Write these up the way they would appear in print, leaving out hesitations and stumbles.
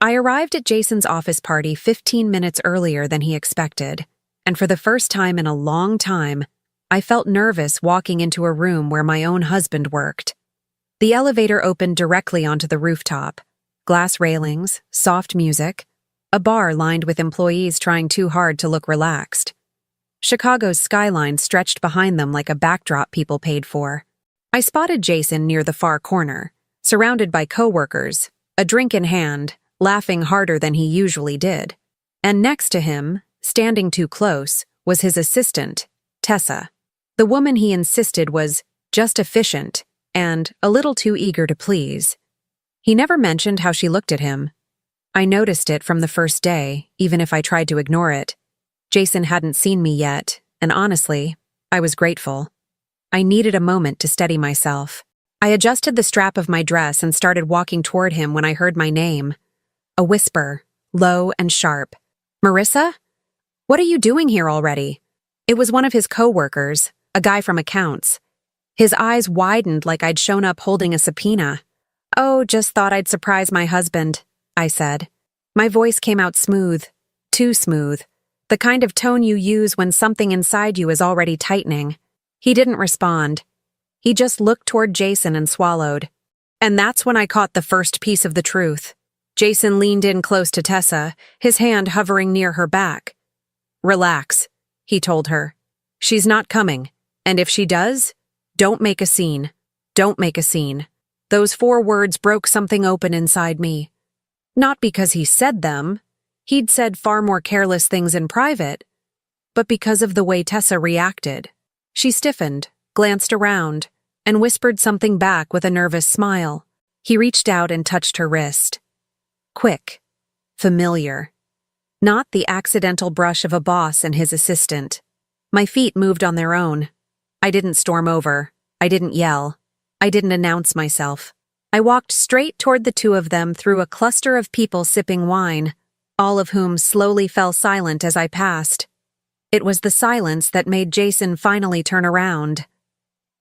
I arrived at Jason's office party 15 minutes earlier than he expected, and for the first time in a long time, I felt nervous walking into a room where my own husband worked. The elevator opened directly onto the rooftop. Glass railings, soft music, a bar lined with employees trying too hard to look relaxed. Chicago's skyline stretched behind them like a backdrop people paid for. I spotted Jason near the far corner, surrounded by coworkers, a drink in hand, laughing harder than he usually did. And next to him, standing too close, was his assistant, Tessa. The woman he insisted was just efficient and a little too eager to please. He never mentioned how she looked at him. I noticed it from the first day, even if I tried to ignore it. Jason hadn't seen me yet, and honestly, I was grateful. I needed a moment to steady myself. I adjusted the strap of my dress and started walking toward him when I heard my name. A whisper, low and sharp. "Marissa? What are you doing here already?" It was one of his coworkers, a guy from accounts. His eyes widened like I'd shown up holding a subpoena. "Oh, just thought I'd surprise my husband," I said. My voice came out smooth, too smooth, the kind of tone you use when something inside you is already tightening. He didn't respond. He just looked toward Jason and swallowed. And that's when I caught the first piece of the truth. Jason leaned in close to Tessa, his hand hovering near her back. "Relax," he told her. "She's not coming, and if she does, don't make a scene. Don't make a scene." Those 4 words broke something open inside me. Not because he said them. He'd said far more careless things in private, but because of the way Tessa reacted. She stiffened, glanced around, and whispered something back with a nervous smile. He reached out and touched her wrist. Quick, familiar. Not the accidental brush of a boss and his assistant. My feet moved on their own. I didn't storm over. I didn't yell. I didn't announce myself. I walked straight toward the 2 of them through a cluster of people sipping wine, all of whom slowly fell silent as I passed. It was the silence that made Jason finally turn around.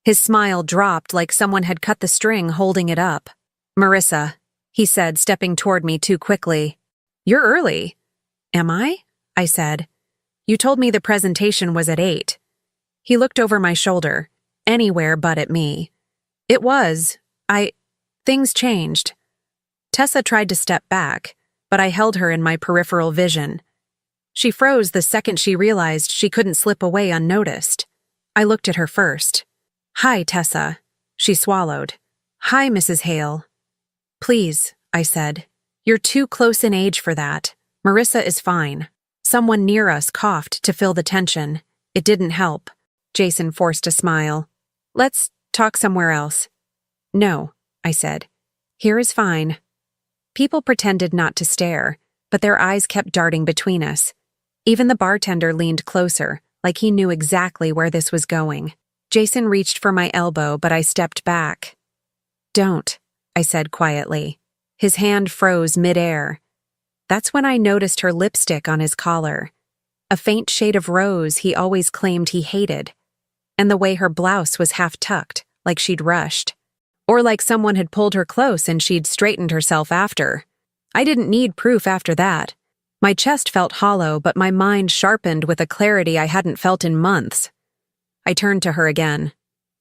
His smile dropped like someone had cut the string holding it up. "Marissa," he said, stepping toward me too quickly. "You're early." "Am I?" I said. "You told me the presentation was at 8. He looked over my shoulder, anywhere but at me. "It was. Things changed." Tessa tried to step back, but I held her in my peripheral vision. She froze the second she realized she couldn't slip away unnoticed. I looked at her first. "Hi, Tessa." She swallowed. "Hi, Mrs. Hale." "Please," I said. "You're too close in age for that. Marissa is fine." Someone near us coughed to fill the tension. It didn't help. Jason forced a smile. "Let's talk somewhere else." "No," I said. "Here is fine." People pretended not to stare, but their eyes kept darting between us. Even the bartender leaned closer, like he knew exactly where this was going. Jason reached for my elbow, but I stepped back. "Don't," I said quietly. His hand froze midair. That's when I noticed her lipstick on his collar, a faint shade of rose he always claimed he hated, and the way her blouse was half-tucked, like she'd rushed. Or like someone had pulled her close and she'd straightened herself after. I didn't need proof after that. My chest felt hollow, but my mind sharpened with a clarity I hadn't felt in months. I turned to her again.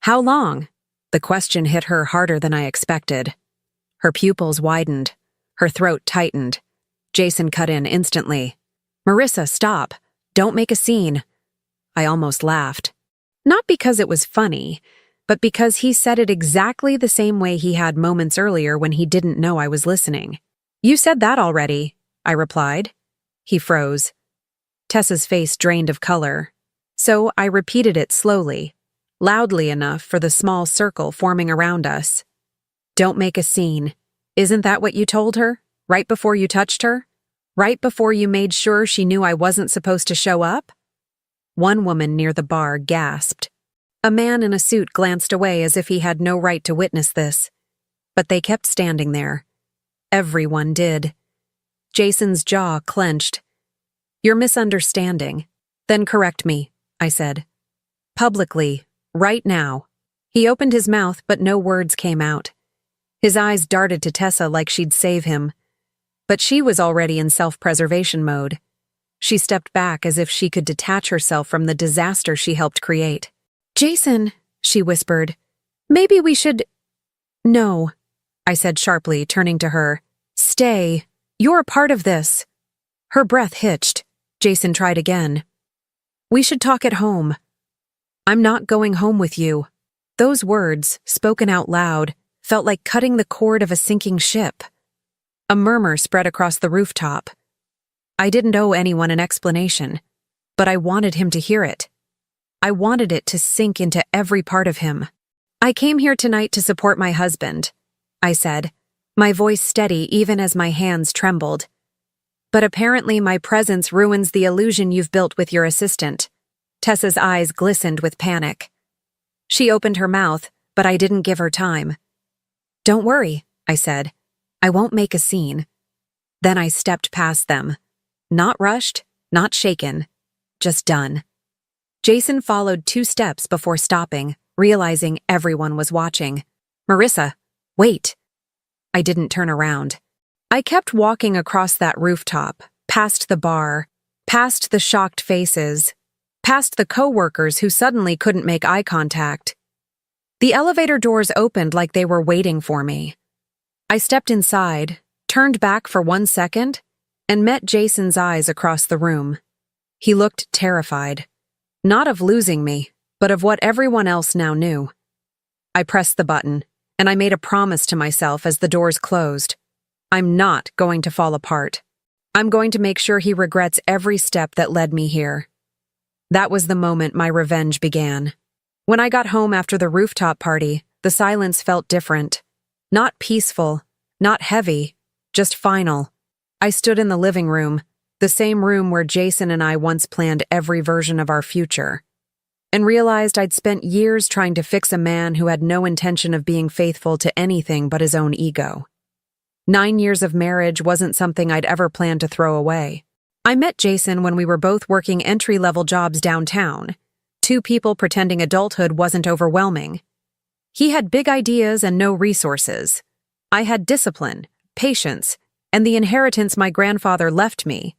"How long?" The question hit her harder than I expected. Her pupils widened. Her throat tightened. Jason cut in instantly. "Marissa, stop. Don't make a scene." I almost laughed. Not because it was funny, but because he said it exactly the same way he had moments earlier when he didn't know I was listening. "You said that already," I replied. He froze. Tessa's face drained of color. So I repeated it slowly, loudly enough for the small circle forming around us. "Don't make a scene. Isn't that what you told her? Right before you touched her? Right before you made sure she knew I wasn't supposed to show up?" One woman near the bar gasped. A man in a suit glanced away as if he had no right to witness this. But they kept standing there. Everyone did. Jason's jaw clenched. "You're misunderstanding." "Then correct me," I said. "Publicly, right now." He opened his mouth, but no words came out. His eyes darted to Tessa like she'd save him. But she was already in self-preservation mode. She stepped back as if she could detach herself from the disaster she helped create. "Jason," she whispered, "maybe we should—" "No," I said sharply, turning to her. "Stay. You're a part of this." Her breath hitched. Jason tried again. "We should talk at home." "I'm not going home with you." Those words, spoken out loud, felt like cutting the cord of a sinking ship. A murmur spread across the rooftop. I didn't owe anyone an explanation, but I wanted him to hear it. I wanted it to sink into every part of him. "I came here tonight to support my husband," I said, my voice steady even as my hands trembled. "But apparently my presence ruins the illusion you've built with your assistant." Tessa's eyes glistened with panic. She opened her mouth, but I didn't give her time. "Don't worry," I said. "I won't make a scene." Then I stepped past them. Not rushed, not shaken, just done. Jason followed 2 steps before stopping, realizing everyone was watching. "Marissa, wait." I didn't turn around. I kept walking across that rooftop, past the bar, past the shocked faces, past the coworkers who suddenly couldn't make eye contact. The elevator doors opened like they were waiting for me. I stepped inside, turned back for 1 second, and met Jason's eyes across the room. He looked terrified. Not of losing me, but of what everyone else now knew. I pressed the button, and I made a promise to myself as the doors closed. I'm not going to fall apart. I'm going to make sure he regrets every step that led me here. That was the moment my revenge began. When I got home after the rooftop party, the silence felt different. Not peaceful, not heavy, just final. I stood in the living room, the same room where Jason and I once planned every version of our future, and realized I'd spent years trying to fix a man who had no intention of being faithful to anything but his own ego. 9 years of marriage wasn't something I'd ever planned to throw away. I met Jason when we were both working entry-level jobs downtown. 2 people pretending adulthood wasn't overwhelming. He had big ideas and no resources. I had discipline, patience, and the inheritance my grandfather left me.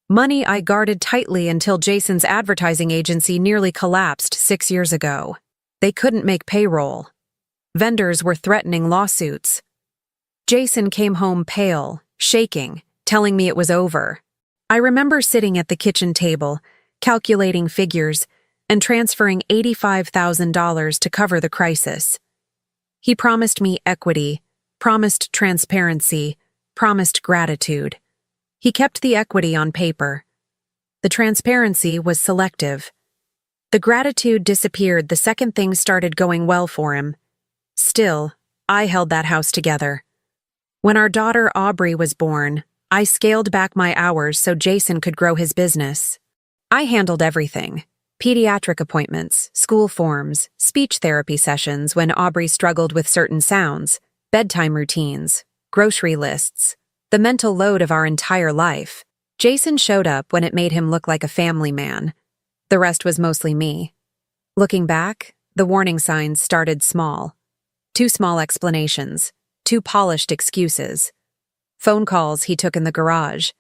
Money I guarded tightly until Jason's advertising agency nearly collapsed 6 years ago. They couldn't make payroll. Vendors were threatening lawsuits. Jason came home pale, shaking, telling me it was over. I remember sitting at the kitchen table, calculating figures, and transferring $85,000 to cover the crisis. He promised me equity, promised transparency, promised gratitude. He kept the equity on paper. The transparency was selective. The gratitude disappeared the second things started going well for him. Still, I held that house together. When our daughter Aubrey was born, I scaled back my hours so Jason could grow his business. I handled everything: pediatric appointments, school forms, speech therapy sessions when Aubrey struggled with certain sounds, bedtime routines, grocery lists, the mental load of our entire life. Jason showed up when it made him look like a family man. The rest was mostly me. Looking back, the warning signs started small. 2 small explanations, 2 polished excuses. Phone calls he took in the garage.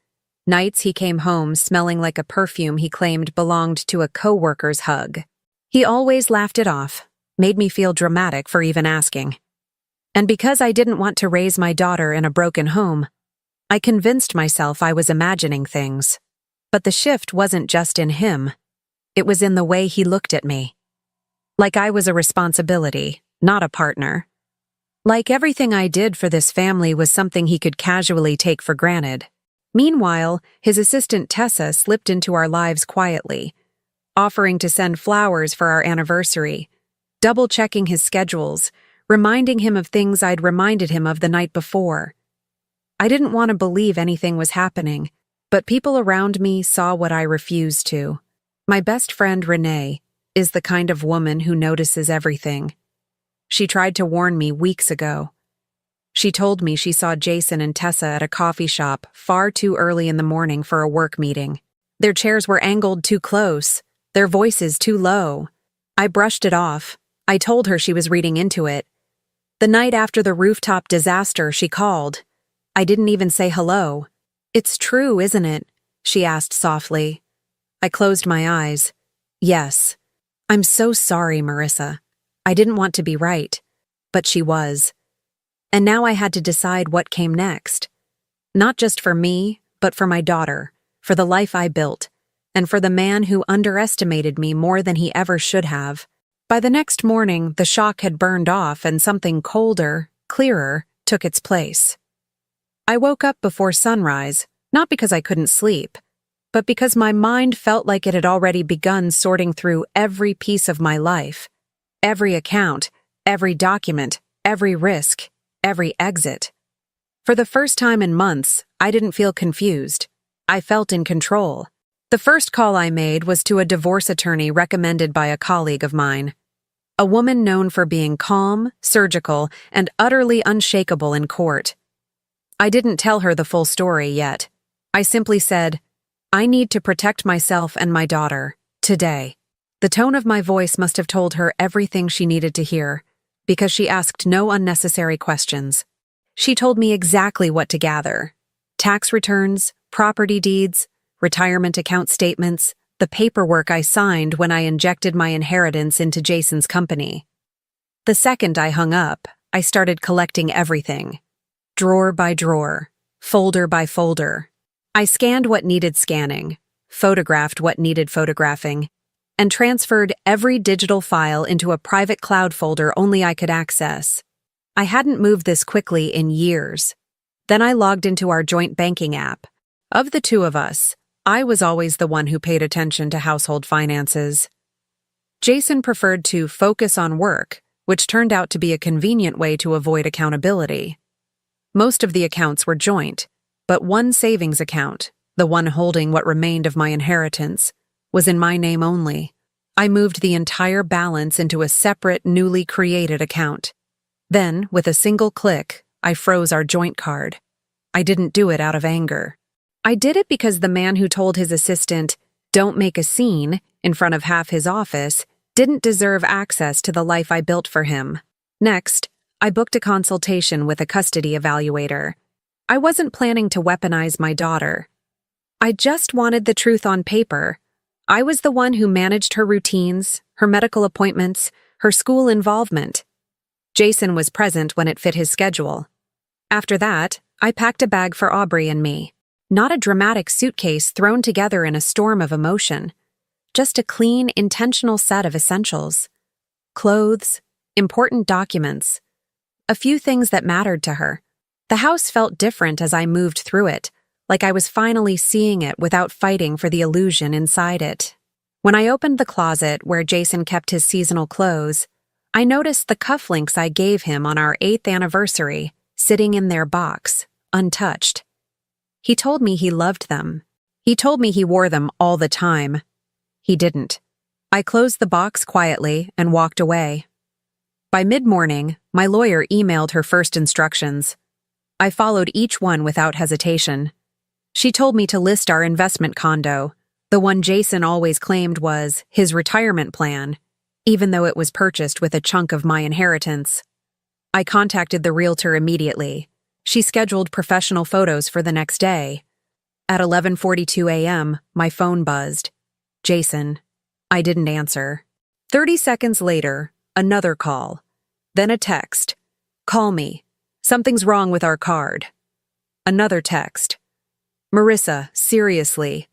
Nights he came home smelling like a perfume he claimed belonged to a coworker's hug. He always laughed it off, made me feel dramatic for even asking. And because I didn't want to raise my daughter in a broken home, I convinced myself I was imagining things. But the shift wasn't just in him. It was in the way he looked at me. Like I was a responsibility, not a partner. Like everything I did for this family was something he could casually take for granted. Meanwhile, his assistant Tessa slipped into our lives quietly, offering to send flowers for our anniversary, double-checking his schedules, reminding him of things I'd reminded him of the night before. I didn't want to believe anything was happening, but people around me saw what I refused to. My best friend, Renee, is the kind of woman who notices everything. She tried to warn me weeks ago. She told me she saw Jason and Tessa at a coffee shop far too early in the morning for a work meeting. Their chairs were angled too close, their voices too low. I brushed it off. I told her she was reading into it. The night after the rooftop disaster, she called. I didn't even say hello. "It's true, isn't it?" she asked softly. I closed my eyes. "Yes. I'm so sorry, Marissa. I didn't want to be right." But she was. And now I had to decide what came next. Not just for me, but for my daughter, for the life I built, and for the man who underestimated me more than he ever should have. By the next morning, the shock had burned off and something colder, clearer, took its place. I woke up before sunrise, not because I couldn't sleep, but because my mind felt like it had already begun sorting through every piece of my life. Every account, every document, every risk, every exit. For the first time in months, I didn't feel confused. I felt in control. The first call I made was to a divorce attorney recommended by a colleague of mine. A woman known for being calm, surgical, and utterly unshakable in court. I didn't tell her the full story yet. I simply said, "I need to protect myself and my daughter, today." The tone of my voice must have told her everything she needed to hear, because she asked no unnecessary questions. She told me exactly what to gather: tax returns, property deeds, retirement account statements, the paperwork I signed when I injected my inheritance into Jason's company. The second I hung up, I started collecting everything. Drawer by drawer, folder by folder. I scanned what needed scanning, photographed what needed photographing, and transferred every digital file into a private cloud folder only I could access. I hadn't moved this quickly in years. Then I logged into our joint banking app. Of the two of us, I was always the one who paid attention to household finances. Jason preferred to focus on work, which turned out to be a convenient way to avoid accountability. Most of the accounts were joint, but one savings account, the one holding what remained of my inheritance, was in my name only. I moved the entire balance into a separate, newly created account. Then, with a single click, I froze our joint card. I didn't do it out of anger. I did it because the man who told his assistant, "Don't make a scene," in front of half his office, didn't deserve access to the life I built for him. Next, I booked a consultation with a custody evaluator. I wasn't planning to weaponize my daughter. I just wanted the truth on paper. I was the one who managed her routines, her medical appointments, her school involvement. Jason was present when it fit his schedule. After that, I packed a bag for Aubrey and me. Not a dramatic suitcase thrown together in a storm of emotion. Just a clean, intentional set of essentials. Clothes, important documents. A few things that mattered to her. The house felt different as I moved through it, like I was finally seeing it without fighting for the illusion inside it. When I opened the closet where Jason kept his seasonal clothes, I noticed the cufflinks I gave him on our 8th anniversary sitting in their box, untouched. He told me he loved them. He told me he wore them all the time. He didn't. I closed the box quietly and walked away. By mid-morning, my lawyer emailed her first instructions. I followed each one without hesitation. She told me to list our investment condo, the one Jason always claimed was his retirement plan, even though it was purchased with a chunk of my inheritance. I contacted the realtor immediately. She scheduled professional photos for the next day. At 11:42 a.m., my phone buzzed. Jason. I didn't answer. 30 seconds later, another call. Then a text. "Call me. Something's wrong with our card." Another text. "Marissa, seriously.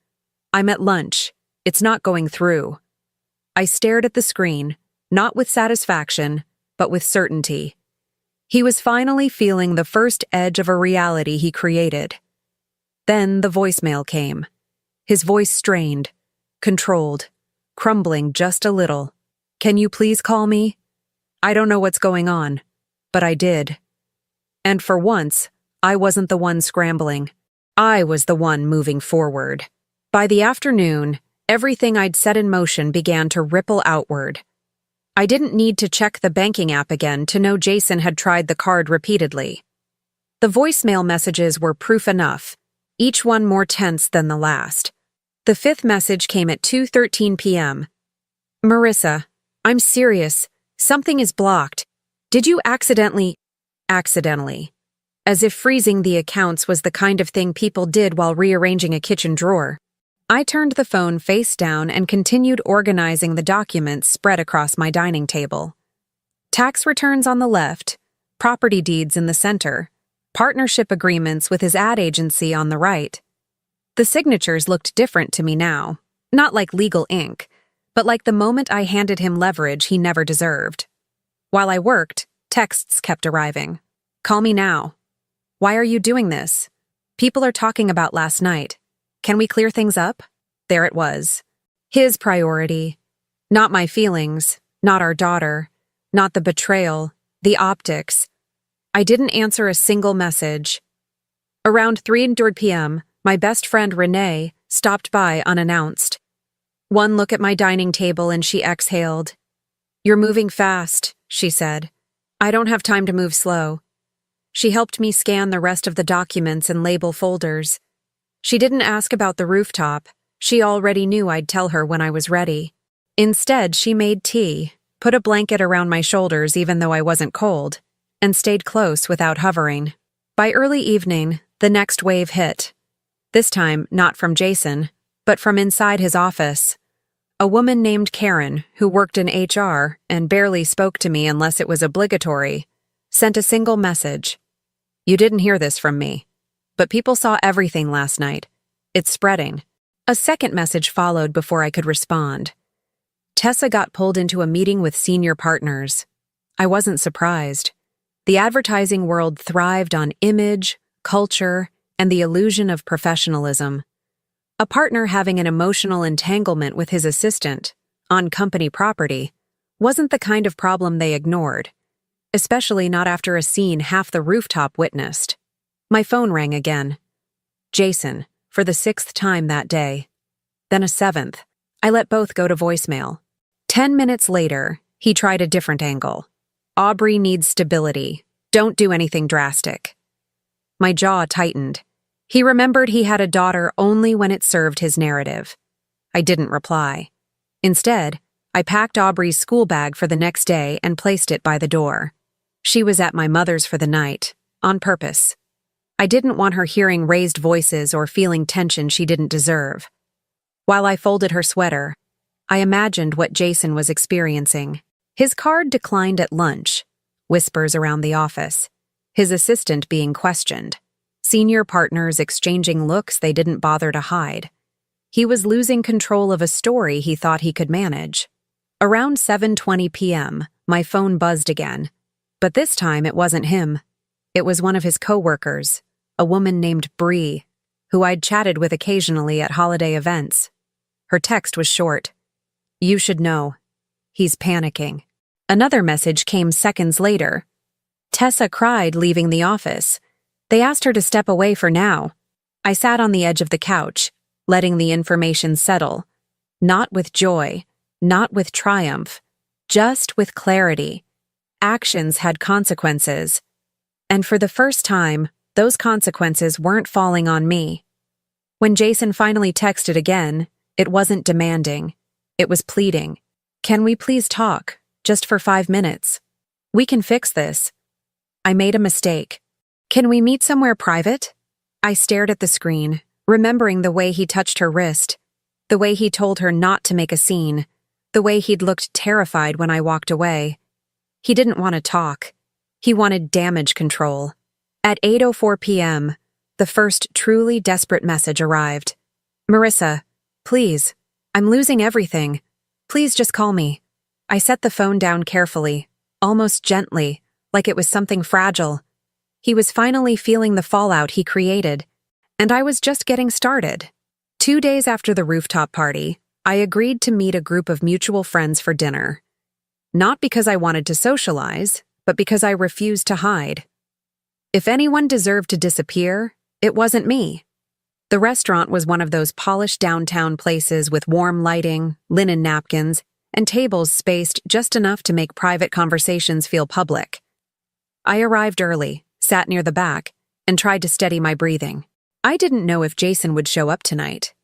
I'm at lunch. It's not going through." I stared at the screen, not with satisfaction, but with certainty. He was finally feeling the first edge of a reality he created. Then the voicemail came. His voice strained, controlled, crumbling just a little. "Can you please call me? I don't know what's going on, but I did." And for once, I wasn't the one scrambling. I was the one moving forward. By the afternoon, everything I'd set in motion began to ripple outward. I didn't need to check the banking app again to know Jason had tried the card repeatedly. The voicemail messages were proof enough, each one more tense than the last. The fifth message came at 2:13 p.m. "Marissa, I'm serious. Something is blocked. Did you accidentally..." as if freezing the accounts was the kind of thing people did while rearranging a kitchen drawer. I turned the phone face down and continued organizing the documents spread across my dining table. Tax returns on the left, property deeds in the center, partnership agreements with his ad agency on the right. The signatures looked different to me now, not like legal ink, but like the moment I handed him leverage he never deserved. While I worked, texts kept arriving. Call me now. Why are you doing this? People are talking about last night. Can we clear things up? There it was. His priority. Not my feelings, not our daughter, not the betrayal, the optics. I didn't answer a single message. Around 3:00 p.m., my best friend Renee stopped by unannounced. One look at my dining table and she exhaled. "You're moving fast," she said. "I don't have time to move slow." She helped me scan the rest of the documents and label folders. She didn't ask about the rooftop. She already knew I'd tell her when I was ready. Instead, she made tea, put a blanket around my shoulders even though I wasn't cold, and stayed close without hovering. By early evening, the next wave hit. This time, not from Jason, but from inside his office. A woman named Karen, who worked in HR and barely spoke to me unless it was obligatory, sent a single message. "You didn't hear this from me, but people saw everything last night. It's spreading." A second message followed before I could respond. Tessa got pulled into a meeting with senior partners. I wasn't surprised. The advertising world thrived on image, culture, and the illusion of professionalism. A partner having an emotional entanglement with his assistant, on company property, wasn't the kind of problem they ignored, especially not after a scene half the rooftop witnessed. My phone rang again. Jason, for the 6th time that day. Then a 7th. I let both go to voicemail. 10 minutes later, he tried a different angle. "Aubrey needs stability. Don't do anything drastic." My jaw tightened. He remembered he had a daughter only when it served his narrative. I didn't reply. Instead, I packed Aubrey's school bag for the next day and placed it by the door. She was at my mother's for the night, on purpose. I didn't want her hearing raised voices or feeling tension she didn't deserve. While I folded her sweater, I imagined what Jason was experiencing. His card declined at lunch, whispers around the office, his assistant being questioned, senior partners exchanging looks they didn't bother to hide. He was losing control of a story he thought he could manage. Around 7:20 p.m., my phone buzzed again. But this time it wasn't him. It was one of his coworkers, a woman named Bree, who I'd chatted with occasionally at holiday events. Her text was short. "You should know. He's panicking." Another message came seconds later. Tessa cried leaving the office. They asked her to step away for now. I sat on the edge of the couch, letting the information settle. Not with joy, not with triumph, just with clarity. Actions had consequences. And for the first time, those consequences weren't falling on me. When Jason finally texted again, it wasn't demanding. It was pleading. "Can we please talk, just for 5 minutes? We can fix this. I made a mistake. Can we meet somewhere private?" I stared at the screen, remembering the way he touched her wrist, the way he told her not to make a scene, the way he'd looked terrified when I walked away. He didn't want to talk. He wanted damage control. At 8:04 p.m., the first truly desperate message arrived. "Marissa, please, I'm losing everything. Please just call me." I set the phone down carefully, almost gently, like it was something fragile. He was finally feeling the fallout he created, and I was just getting started. 2 days after the rooftop party, I agreed to meet a group of mutual friends for dinner. Not because I wanted to socialize, but because I refused to hide. If anyone deserved to disappear, it wasn't me. The restaurant was one of those polished downtown places with warm lighting, linen napkins, and tables spaced just enough to make private conversations feel public. I arrived early, sat near the back, and tried to steady my breathing. I didn't know if Jason would show up tonight.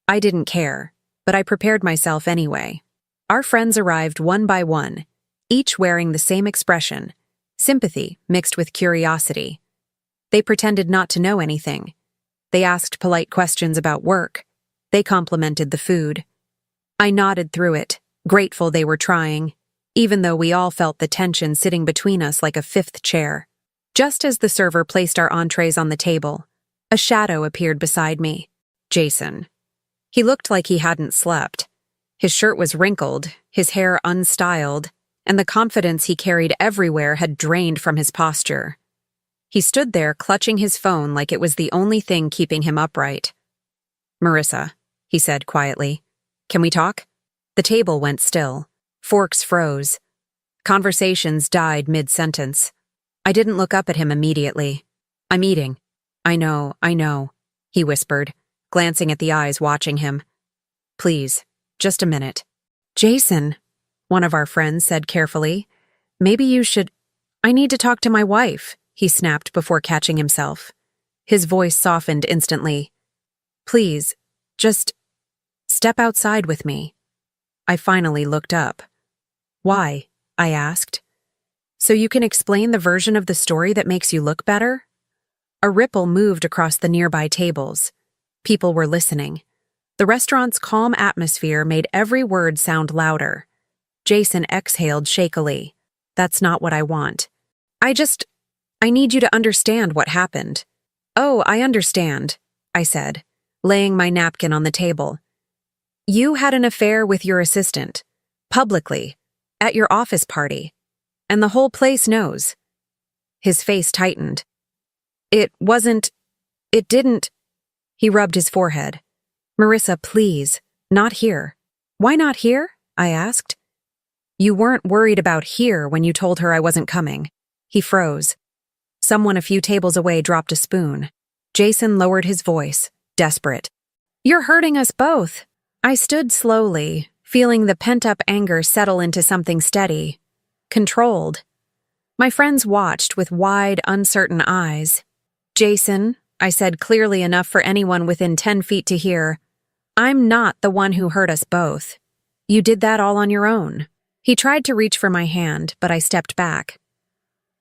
I didn't care, but I prepared myself anyway. Our friends arrived one by one, each wearing the same expression, sympathy mixed with curiosity. They pretended not to know anything. They asked polite questions about work. They complimented the food. I nodded through it, grateful they were trying, even though we all felt the tension sitting between us like a fifth chair. Just as the server placed our entrees on the table, a shadow appeared beside me. Jason. He looked like he hadn't slept. His shirt was wrinkled, his hair unstyled, and the confidence he carried everywhere had drained from his posture. He stood there clutching his phone like it was the only thing keeping him upright. "Marissa," he said quietly, "can we talk?" The table went still. Forks froze. Conversations died mid-sentence. I didn't look up at him immediately. "I'm eating." I know, he whispered, glancing at the eyes watching him. "Please, just a minute." "Jason," one of our friends said carefully, "maybe you should—" "I need to talk to my wife," he snapped before catching himself. His voice softened instantly. "Please, just step outside with me." I finally looked up. "Why?" I asked. "So you can explain the version of the story that makes you look better?" A ripple moved across the nearby tables. People were listening. The restaurant's calm atmosphere made every word sound louder. Jason exhaled shakily. "That's not what I want. I need you to understand what happened." "Oh, I understand," I said, laying my napkin on the table. "You had an affair with your assistant, publicly, at your office party, and the whole place knows." His face tightened. It didn't. He rubbed his forehead. "Marissa, please, not here." "Why not here?" I asked. "You weren't worried about here when you told her I wasn't coming." He froze. Someone a few tables away dropped a spoon. Jason lowered his voice, desperate. "You're hurting us both." I stood slowly, feeling the pent-up anger settle into something steady, controlled. My friends watched with wide, uncertain eyes. "Jason," I said clearly enough for anyone within 10 feet to hear, "I'm not the one who hurt us both. You did that all on your own." He tried to reach for my hand, but I stepped back.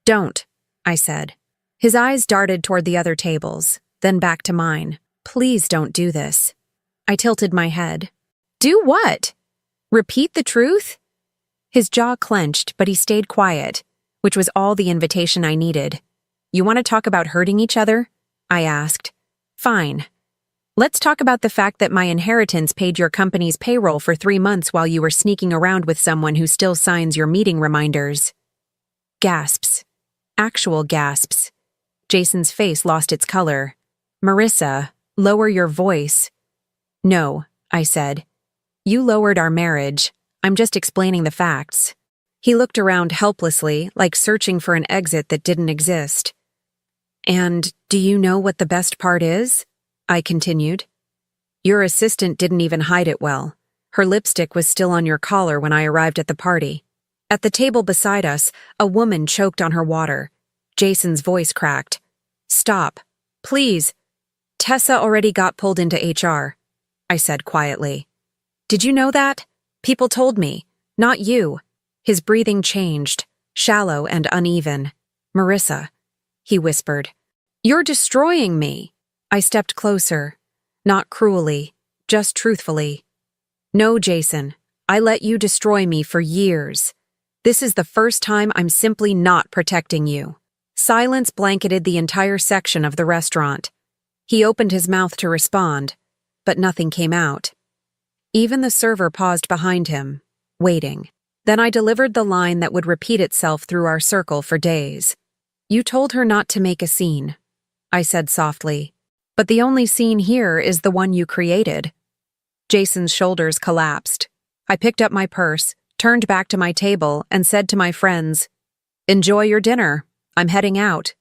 "Don't," I said. His eyes darted toward the other tables, then back to mine. "Please don't do this." I tilted my head. "Do what? Repeat the truth?" His jaw clenched, but he stayed quiet, which was all the invitation I needed. "You want to talk about hurting each other?" I asked. "Fine. Let's talk about the fact that my inheritance paid your company's payroll for 3 months while you were sneaking around with someone who still signs your meeting reminders." Gasps. Actual gasps. Jason's face lost its color. "Marissa, lower your voice." "No," I said. "You lowered our marriage. I'm just explaining the facts." He looked around helplessly, like searching for an exit that didn't exist. "And do you know what the best part is?" I continued. "Your assistant didn't even hide it well. Her lipstick was still on your collar when I arrived at the party." At the table beside us, a woman choked on her water. Jason's voice cracked. "Stop. Please." "Tessa already got pulled into HR," I said quietly. "Did you know that? People told me. Not you." His breathing changed, shallow and uneven. "Marissa," he whispered. "You're destroying me." I stepped closer, not cruelly, just truthfully. "No, Jason, I let you destroy me for years. This is the first time I'm simply not protecting you." Silence blanketed the entire section of the restaurant. He opened his mouth to respond, but nothing came out. Even the server paused behind him, waiting. Then I delivered the line that would repeat itself through our circle for days. "You told her not to make a scene," I said softly. "But the only scene here is the one you created." Jason's shoulders collapsed. I picked up my purse, turned back to my table, and said to my friends, "Enjoy your dinner. I'm heading out."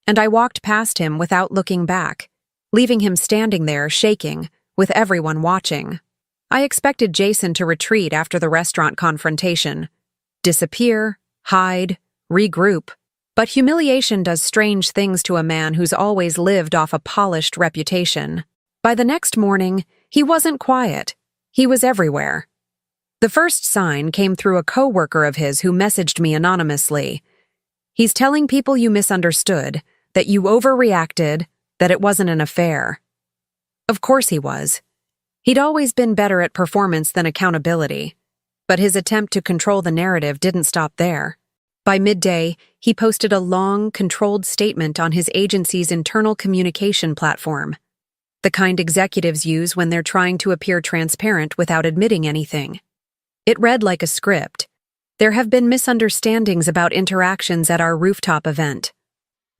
And I walked past him without looking back, leaving him standing there shaking, with everyone watching. I expected Jason to retreat after the restaurant confrontation. Disappear, hide, regroup. But humiliation does strange things to a man who's always lived off a polished reputation. By the next morning, he wasn't quiet. He was everywhere. The first sign came through a coworker of his who messaged me anonymously. "He's telling people you misunderstood, that you overreacted, that it wasn't an affair. Of course he was. He'd always been better at performance than accountability, but his attempt to control the narrative didn't stop there. By midday, he posted a long, controlled statement on his agency's internal communication platform, the kind executives use when they're trying to appear transparent without admitting anything. It read like a script. There have been misunderstandings about interactions at our rooftop event.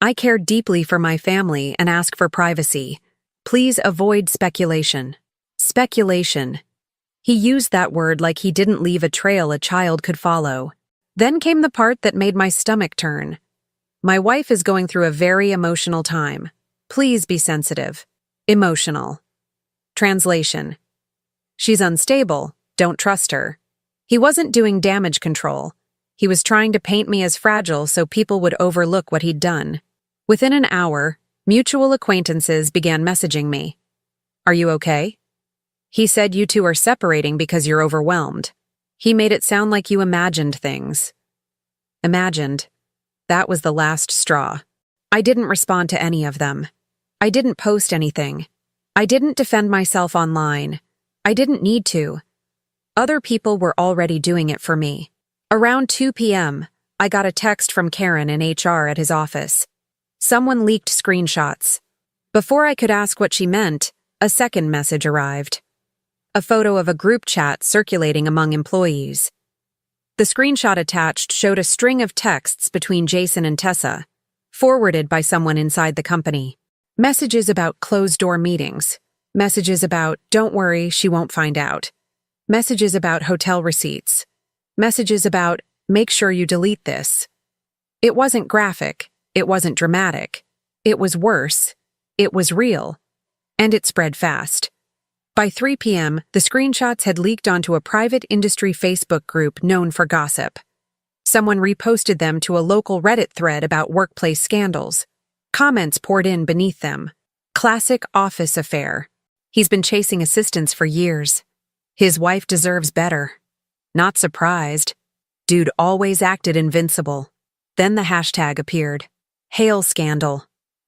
I care deeply for my family and ask for privacy. Please avoid speculation. Speculation. He used that word like he didn't leave a trail a child could follow. Then came the part that made my stomach turn. My wife is going through a very emotional time. Please be sensitive. Emotional. Translation. She's unstable. Don't trust her. He wasn't doing damage control. He was trying to paint me as fragile so people would overlook what he'd done. Within an hour, mutual acquaintances began messaging me. Are you okay? He said you two are separating because you're overwhelmed. He made it sound like you imagined things. Imagined. That was the last straw. I didn't respond to any of them. I didn't post anything. I didn't defend myself online. I didn't need to. Other people were already doing it for me. Around 2 p.m., I got a text from Karen in HR at his office. Someone leaked screenshots. Before I could ask what she meant, a second message arrived. A photo of a group chat circulating among employees. The screenshot attached showed a string of texts between Jason and Tessa, forwarded by someone inside the company. Messages about closed-door meetings. Messages about, don't worry, she won't find out. Messages about hotel receipts. Messages about, make sure you delete this. It wasn't graphic. It wasn't dramatic. It was worse. It was real. And it spread fast. By 3 p.m., the screenshots had leaked onto a private industry Facebook group known for gossip. Someone reposted them to a local Reddit thread about workplace scandals. Comments poured in beneath them. Classic office affair. He's been chasing assistants for years. His wife deserves better. Not surprised. Dude always acted invincible. Then the hashtag appeared. Hail scandal.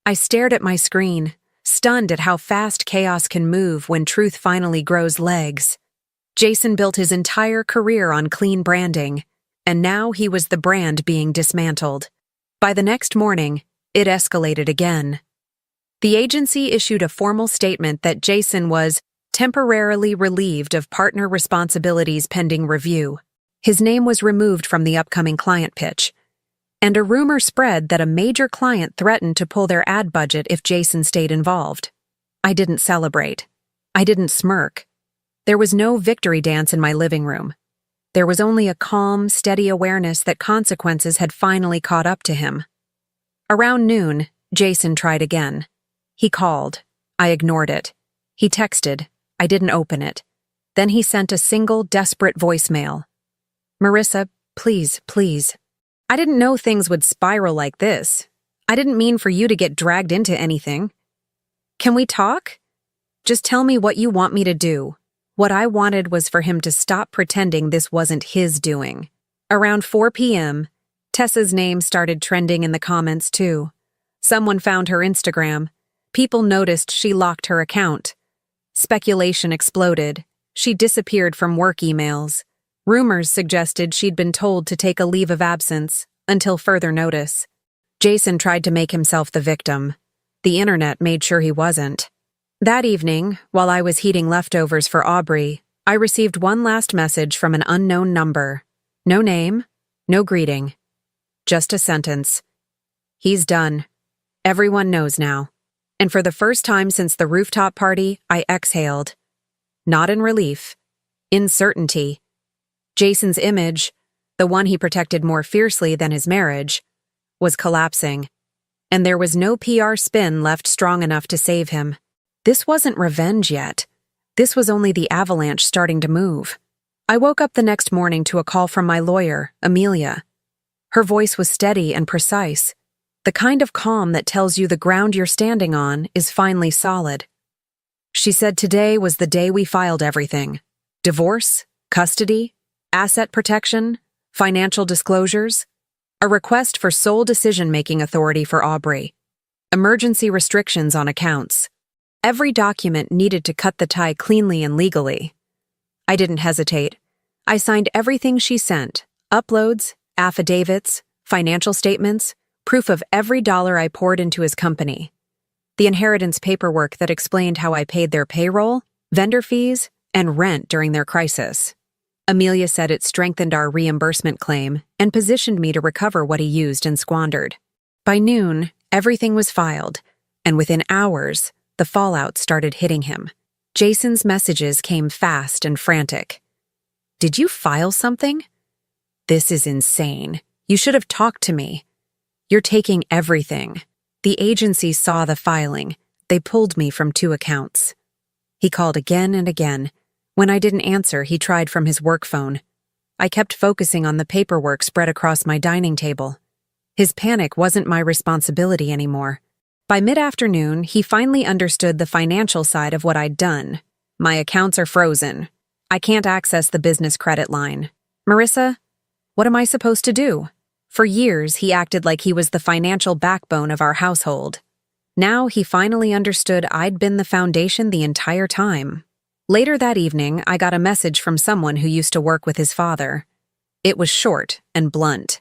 I stared at my screen, stunned at how fast chaos can move when truth finally grows legs. Jason built his entire career on clean branding, and now he was the brand being dismantled. By the next morning, it escalated again. The agency issued a formal statement that Jason was temporarily relieved of partner responsibilities pending review. His name was removed from the upcoming client pitch. And a rumor spread that a major client threatened to pull their ad budget if Jason stayed involved. I didn't celebrate. I didn't smirk. There was no victory dance in my living room. There was only a calm, steady awareness that consequences had finally caught up to him. Around noon, Jason tried again. He called. I ignored it. He texted. I didn't open it. Then he sent a single, desperate voicemail. Marissa, please, please. I didn't know things would spiral like this. I didn't mean for you to get dragged into anything. Can we talk? Just tell me what you want me to do. What I wanted was for him to stop pretending this wasn't his doing. Around 4 p.m., Tessa's name started trending in the comments too. Someone found her Instagram. People noticed she locked her account. Speculation exploded. She disappeared from work emails. Rumors suggested she'd been told to take a leave of absence, until further notice. Jason tried to make himself the victim. The internet made sure he wasn't. That evening, while I was heating leftovers for Aubrey, I received one last message from an unknown number. No name, no greeting. Just a sentence. He's done. Everyone knows now. And for the first time since the rooftop party, I exhaled. Not in relief. In certainty. Jason's image, the one he protected more fiercely than his marriage, was collapsing, and there was no PR spin left strong enough to save him. This wasn't revenge yet. This was only the avalanche starting to move. I woke up the next morning to a call from my lawyer, Amelia. Her voice was steady and precise, the kind of calm that tells you the ground you're standing on is finally solid. She said today was the day we filed everything. Divorce, custody, asset protection, financial disclosures, a request for sole decision-making authority for Aubrey. emergency restrictions on accounts. Every document needed to cut the tie cleanly and legally. I didn't hesitate. I signed everything she sent: uploads, affidavits, financial statements, proof of every dollar I poured into his company. The inheritance paperwork that explained how I paid their payroll, vendor fees, and rent during their crisis. Amelia said it strengthened our reimbursement claim and positioned me to recover what he used and squandered. By noon, everything was filed, and within hours, the fallout started hitting him. Jason's messages came fast and frantic. "Did you file something? This is insane. You should have talked to me. You're taking everything." The agency saw the filing. They pulled me from 2 accounts. He called again and again. When I didn't answer, he tried from his work phone. I kept focusing on the paperwork spread across my dining table. His panic wasn't my responsibility anymore. By mid-afternoon, he finally understood the financial side of what I'd done. "My accounts are frozen. I can't access the business credit line. Marissa, what am I supposed to do?" For years, he acted like he was the financial backbone of our household. Now he finally understood I'd been the foundation the entire time. Later that evening, I got a message from someone who used to work with his father. It was short and blunt.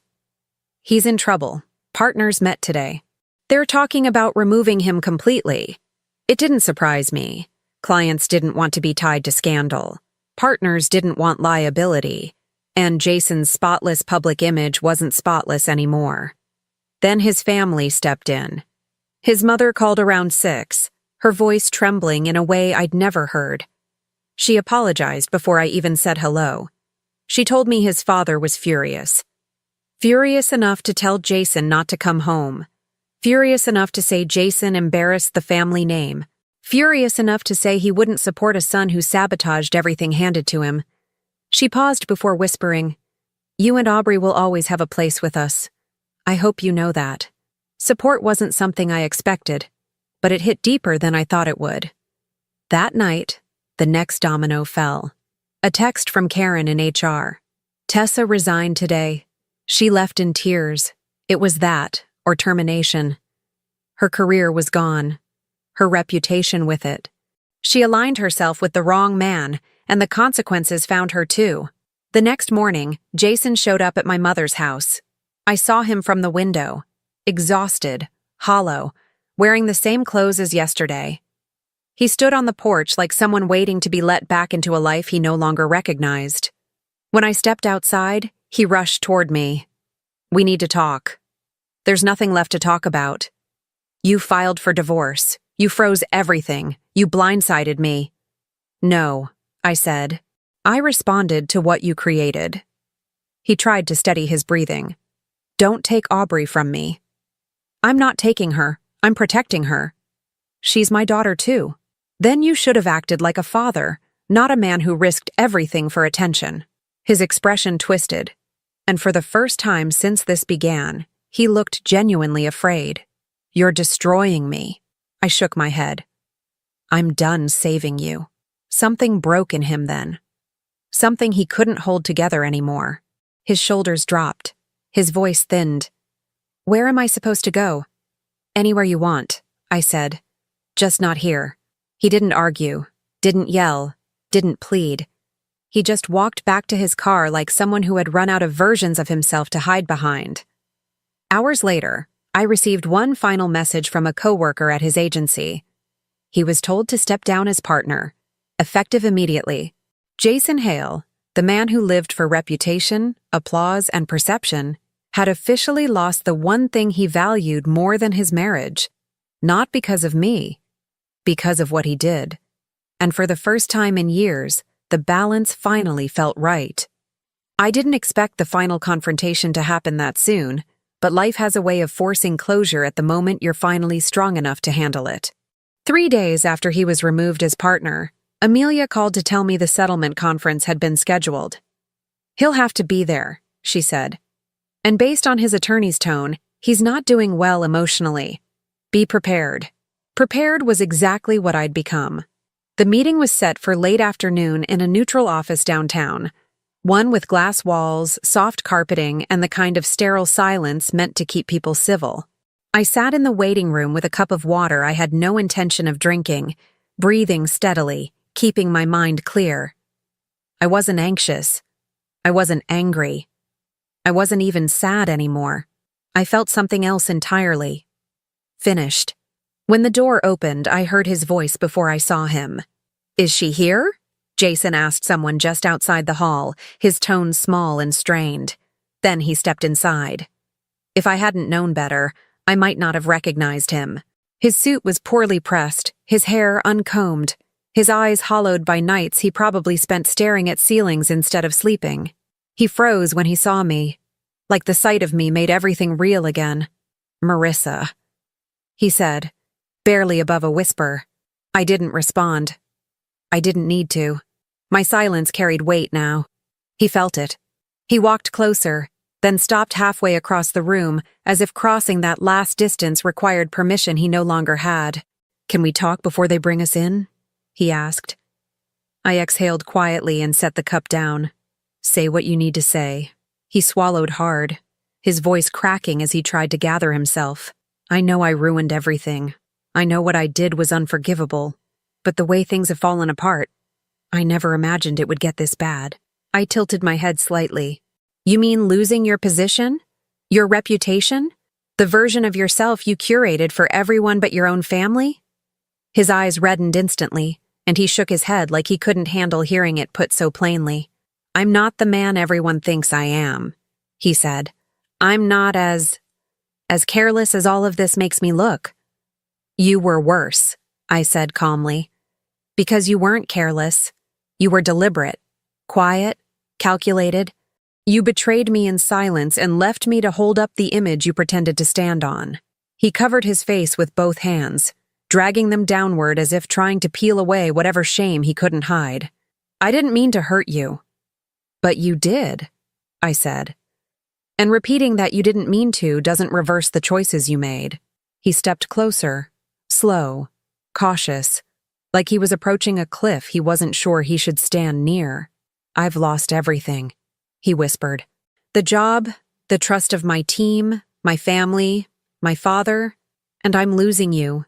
"He's in trouble. Partners met today. They're talking about removing him completely." It didn't surprise me. Clients didn't want to be tied to scandal. Partners didn't want liability. And Jason's spotless public image wasn't spotless anymore. Then his family stepped in. His mother called around 6, her voice trembling in a way I'd never heard. She apologized before I even said hello. She told me his father was furious. Furious enough to tell Jason not to come home. Furious enough to say Jason embarrassed the family name. Furious enough to say he wouldn't support a son who sabotaged everything handed to him. She paused before whispering, "You and Aubrey will always have a place with us. I hope you know that." Support wasn't something I expected, but it hit deeper than I thought it would. That night, the next domino fell. A text from Karen in HR. "Tessa resigned today. She left in tears. It was that, or termination. Her career was gone. Her reputation with it. She aligned herself with the wrong man, and the consequences found her too." The next morning, Jason showed up at my mother's house. I saw him from the window, exhausted, hollow, wearing the same clothes as yesterday. He stood on the porch like someone waiting to be let back into a life he no longer recognized. When I stepped outside, he rushed toward me. "We need to talk. There's nothing left to talk about. You filed for divorce. You froze everything. You blindsided me." "No," I said. "I responded to what you created." He tried to steady his breathing. "Don't take Aubrey from me." "I'm not taking her. I'm protecting her. She's my daughter too." "Then you should have acted like a father, not a man who risked everything for attention." His expression twisted, and for the first time since this began, he looked genuinely afraid. "You're destroying me." I shook my head. "I'm done saving you." Something broke in him then. Something he couldn't hold together anymore. His shoulders dropped. His voice thinned. "Where am I supposed to go?" "Anywhere you want," I said. "Just not here." He didn't argue, didn't yell, didn't plead. He just walked back to his car like someone who had run out of versions of himself to hide behind. Hours later, I received one final message from a coworker at his agency. He was told to step down as partner, effective immediately. Jason Hale, the man who lived for reputation, applause, and perception, had officially lost the one thing he valued more than his marriage. Not because of me, because of what he did. And for the first time in years, the balance finally felt right. I didn't expect the final confrontation to happen that soon, but life has a way of forcing closure at the moment you're finally strong enough to handle it. 3 days after he was removed as partner, Amelia called to tell me the settlement conference had been scheduled. "He'll have to be there," she said. "And based on his attorney's tone, he's not doing well emotionally. Be prepared." Prepared was exactly what I'd become. The meeting was set for late afternoon in a neutral office downtown, one with glass walls, soft carpeting, and the kind of sterile silence meant to keep people civil. I sat in the waiting room with a cup of water I had no intention of drinking, breathing steadily, keeping my mind clear. I wasn't anxious. I wasn't angry. I wasn't even sad anymore. I felt something else entirely. Finished. When the door opened, I heard his voice before I saw him. "Is she here?" Jason asked someone just outside the hall, his tone small and strained. Then he stepped inside. If I hadn't known better, I might not have recognized him. His suit was poorly pressed, his hair uncombed, his eyes hollowed by nights he probably spent staring at ceilings instead of sleeping. He froze when he saw me, like the sight of me made everything real again. "Marissa," he said, barely above a whisper. I didn't respond. I didn't need to. My silence carried weight now. He felt it. He walked closer, then stopped halfway across the room, as if crossing that last distance required permission he no longer had. "Can we talk before they bring us in?" he asked. I exhaled quietly and set the cup down. "Say what you need to say." He swallowed hard, his voice cracking as he tried to gather himself. "I know I ruined everything. I know what I did was unforgivable. But the way things have fallen apart, I never imagined it would get this bad." I tilted my head slightly. "You mean losing your position? Your reputation? The version of yourself you curated for everyone but your own family?" His eyes reddened instantly, and he shook his head like he couldn't handle hearing it put so plainly. "I'm not the man everyone thinks I am," he said. "I'm not as careless as all of this makes me look." "You were worse," I said calmly. "Because you weren't careless. You were deliberate, quiet, calculated. You betrayed me in silence and left me to hold up the image you pretended to stand on." He covered his face with both hands, dragging them downward as if trying to peel away whatever shame he couldn't hide. "I didn't mean to hurt you." "But you did," I said. "And repeating that you didn't mean to doesn't reverse the choices you made." He stepped closer, slow, cautious, like he was approaching a cliff he wasn't sure he should stand near. "I've lost everything," he whispered. "The job, the trust of my team, my family, my father, and I'm losing you.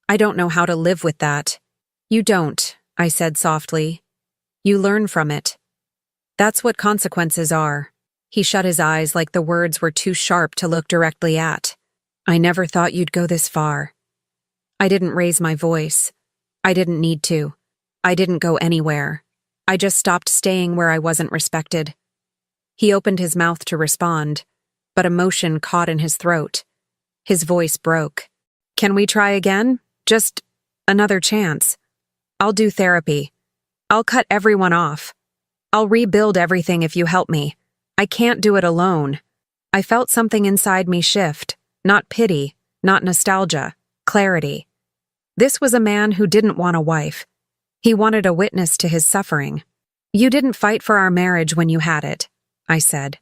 I don't know how to live with that." "You don't," I said softly. "You learn from it. That's what consequences are." He shut his eyes like the words were too sharp to look directly at. "I never thought you'd go this far." I didn't raise my voice. I didn't need to. I didn't go anywhere. I just stopped staying where I wasn't respected. He opened his mouth to respond, but emotion caught in his throat. His voice broke. "Can we try again? Just another chance. I'll do therapy. I'll cut everyone off. I'll rebuild everything if you help me. I can't do it alone." I felt something inside me shift, not pity, not nostalgia, clarity. This was a man who didn't want a wife. He wanted a witness to his suffering. "You didn't fight for our marriage when you had it," I said.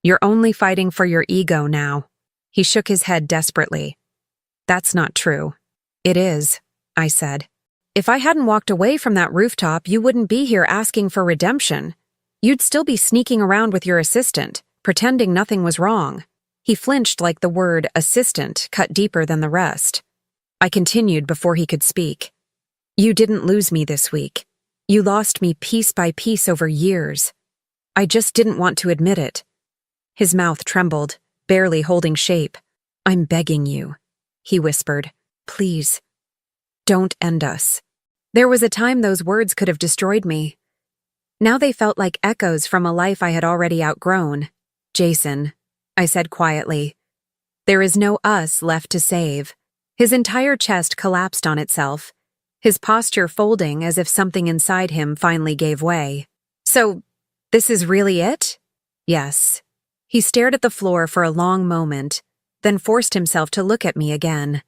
"You're only fighting for your ego now." He shook his head desperately. "That's not true." "It is," I said. "If I hadn't walked away from that rooftop, you wouldn't be here asking for redemption. You'd still be sneaking around with your assistant, pretending nothing was wrong." He flinched like the word assistant cut deeper than the rest. I continued before he could speak. "You didn't lose me this week. You lost me piece by piece over years. I just didn't want to admit it." His mouth trembled, barely holding shape. "I'm begging you," he whispered. "Please, don't end us." There was a time those words could have destroyed me. Now they felt like echoes from a life I had already outgrown. "Jason," I said quietly, "there is no us left to save." His entire chest collapsed on itself, his posture folding as if something inside him finally gave way. "So, this is really it?" "Yes." He stared at the floor for a long moment, then forced himself to look at me again.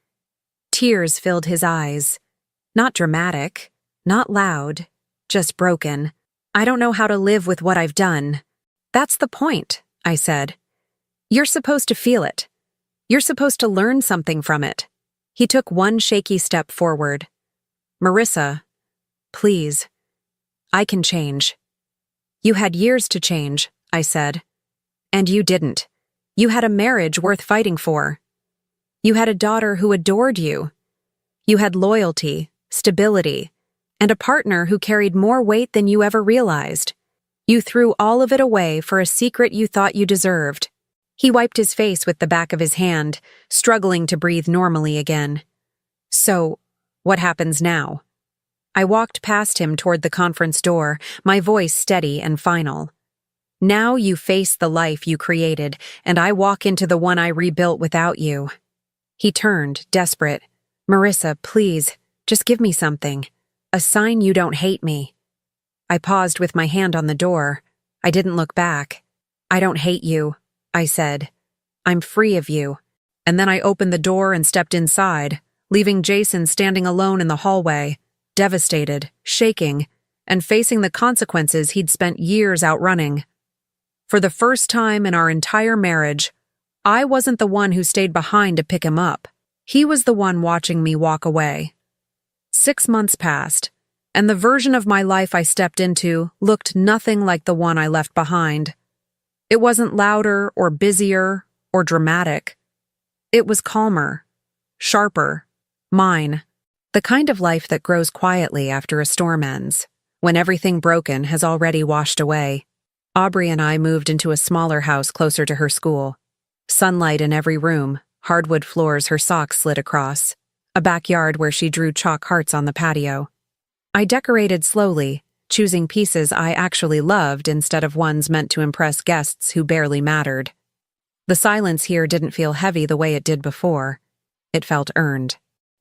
Tears filled his eyes. Not dramatic, not loud, just broken. "I don't know how to live with what I've done." "That's the point," I said. "You're supposed to feel it. You're supposed to learn something from it." He took one shaky step forward. "Marissa, please. I can change." "You had years to change," I said. "And you didn't. You had a marriage worth fighting for." You had a daughter who adored you. You had loyalty, stability, and a partner who carried more weight than you ever realized. You threw all of it away for a secret you thought you deserved. He wiped his face with the back of his hand, struggling to breathe normally again. So, what happens now? I walked past him toward the conference door, my voice steady and final. Now you face the life you created, and I walk into the one I rebuilt without you. He turned, desperate. Marissa, please, just give me something. A sign you don't hate me. I paused with my hand on the door. I didn't look back. I don't hate you, I said. I'm free of you. And then I opened the door and stepped inside, leaving Jason standing alone in the hallway, devastated, shaking, and facing the consequences he'd spent years outrunning. For the first time in our entire marriage, I wasn't the one who stayed behind to pick him up. He was the one watching me walk away. 6 months passed, and the version of my life I stepped into looked nothing like the one I left behind. It wasn't louder or busier or dramatic. It was calmer, sharper, mine. The kind of life that grows quietly after a storm ends, when everything broken has already washed away. Aubrey and I moved into a smaller house closer to her school. Sunlight in every room, hardwood floors her socks slid across, a backyard where she drew chalk hearts on the patio. I decorated slowly, choosing pieces I actually loved instead of ones meant to impress guests who barely mattered. The silence here didn't feel heavy the way it did before. It felt earned.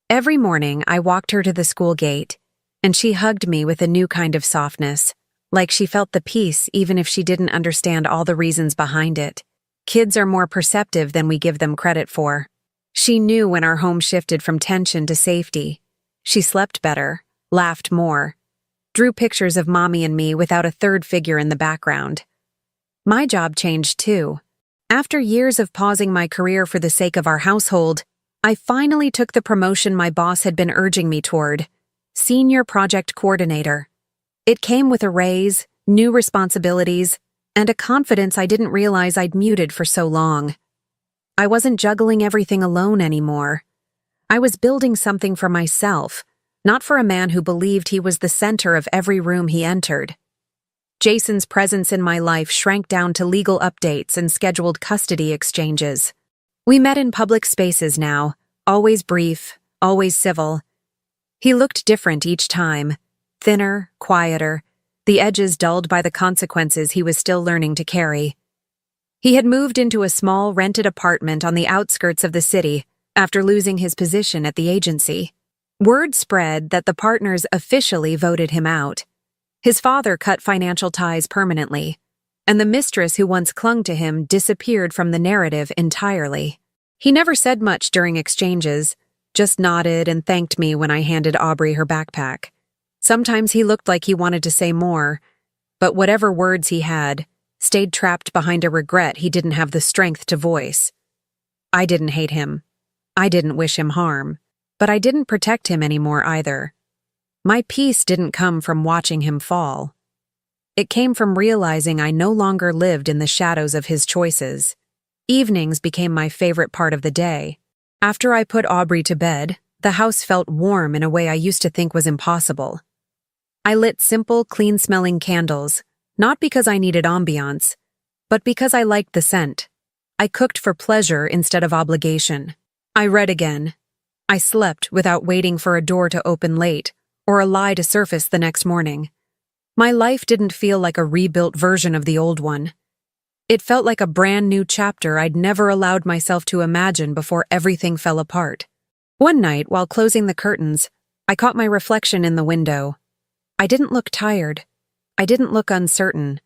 Every morning I walked her to the school gate, and she hugged me with a new kind of softness, like she felt the peace even if she didn't understand all the reasons behind it. Kids are more perceptive than we give them credit for. She knew when our home shifted from tension to safety. She slept better, laughed more, drew pictures of Mommy and me without a third figure in the background. My job changed too. After years of pausing my career for the sake of our household, I finally took the promotion my boss had been urging me toward, Senior Project Coordinator. It came with a raise, new responsibilities, and a confidence I didn't realize I'd muted for so long. I wasn't juggling everything alone anymore. I was building something for myself, not for a man who believed he was the center of every room he entered. Jason's presence in my life shrank down to legal updates and scheduled custody exchanges. We met in public spaces now, always brief, always civil. He looked different each time, thinner, quieter, the edges dulled by the consequences he was still learning to carry. He had moved into a small rented apartment on the outskirts of the city after losing his position at the agency. Word spread that the partners officially voted him out. His father cut financial ties permanently, and the mistress who once clung to him disappeared from the narrative entirely. He never said much during exchanges, just nodded and thanked me when I handed Aubrey her backpack. Sometimes he looked like he wanted to say more, but whatever words he had stayed trapped behind a regret he didn't have the strength to voice. I didn't hate him. I didn't wish him harm, but I didn't protect him anymore either. My peace didn't come from watching him fall. It came from realizing I no longer lived in the shadows of his choices. Evenings became my favorite part of the day. After I put Aubrey to bed, the house felt warm in a way I used to think was impossible. I lit simple, clean-smelling candles, not because I needed ambiance, but because I liked the scent. I cooked for pleasure instead of obligation. I read again. I slept without waiting for a door to open late or a lie to surface the next morning. My life didn't feel like a rebuilt version of the old one. It felt like a brand new chapter I'd never allowed myself to imagine before everything fell apart. One night, while closing the curtains, I caught my reflection in the window. I didn't look tired. I didn't look uncertain.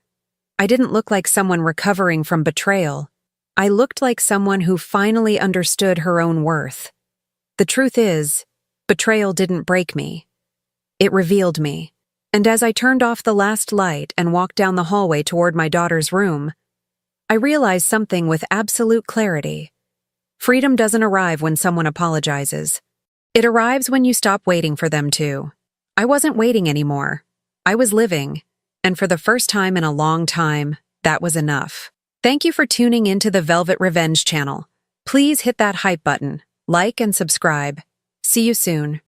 I didn't look like someone recovering from betrayal. I looked like someone who finally understood her own worth. The truth is, betrayal didn't break me. It revealed me. And as I turned off the last light and walked down the hallway toward my daughter's room, I realized something with absolute clarity. Freedom doesn't arrive when someone apologizes. It arrives when you stop waiting for them to. I wasn't waiting anymore. I was living. And for the first time in a long time, that was enough. Thank you for tuning into the Velvet Revenge channel. Please hit that hype button, Like and subscribe. See you soon.